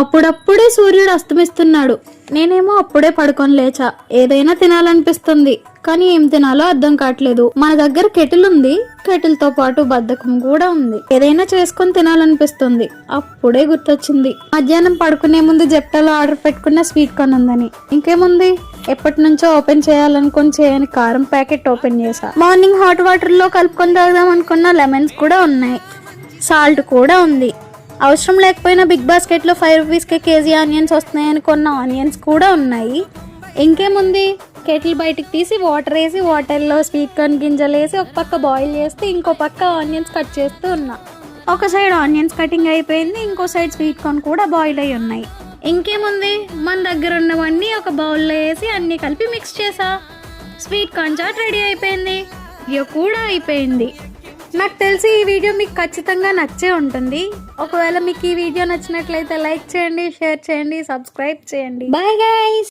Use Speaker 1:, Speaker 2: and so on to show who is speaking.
Speaker 1: అప్పుడప్పుడే సూర్యుడు అస్తమిస్తున్నాడు. నేనేమో అప్పుడే పడుకొని లేచా. ఏదైనా తినాలనిపిస్తుంది, కానీ ఏం తినాలో అర్థం కావట్లేదు. మన దగ్గర కెటిల్ ఉంది, కెటిల్ తో పాటు బద్ధకం కూడా ఉంది. ఏదైనా చేసుకొని తినాలనిపిస్తుంది. అప్పుడే గుర్తొచ్చింది, మధ్యాహ్నం పడుకునే ముందు జెప్టోలో ఆర్డర్ పెట్టుకున్న స్వీట్ కార్న్ ఉందని. ఇంకేముంది, ఎప్పటి నుంచో ఓపెన్ చేయాలనుకుని చేయని కారం ప్యాకెట్ ఓపెన్ చేసా. మార్నింగ్ హాట్ వాటర్ లో కలుపుకొని తాగుదాం అనుకున్న లెమన్స్ కూడా ఉన్నాయి, సాల్ట్ కూడా ఉంది. అవసరం లేకపోయినా బిగ్ బాస్కెట్ లో 5 రూపీస్కే కేజీ ఆనియన్స్ వస్తున్నాయని కొన్న ఆనియన్స్ కూడా ఉన్నాయి. ఇంకేముంది, కెటిల్ బయటికి తీసి వాటర్ వేసి వాటర్లో స్వీట్ కార్న్ గింజలు వేసి ఒక పక్క బాయిల్ చేస్తే ఇంకో పక్క ఆనియన్స్ కట్ చేస్తూ ఉన్నా. ఒక సైడ్ ఆనియన్స్ కటింగ్ అయిపోయింది, ఇంకో సైడ్ స్వీట్ కార్న్ కూడా బాయిల్ అయి ఉన్నాయి. ఇంకేముంది, మన దగ్గర ఉన్నవన్నీ ఒక బౌల్లో వేసి అన్ని కలిపి మిక్స్ చేసా. స్వీట్ కార్న్ చాట్ రెడీ అయిపోయింది. వీడియో కూడా అయిపోయింది. నాకు తెలిసి ఈ వీడియో మీకు ఖచ్చితంగా నచ్చే ఉంటుంది. ఒకవేళ మీకు ఈ వీడియో నచ్చినట్లయితే లైక్ చేయండి, షేర్ చేయండి, సబ్స్క్రైబ్ చేయండి. Bye guys.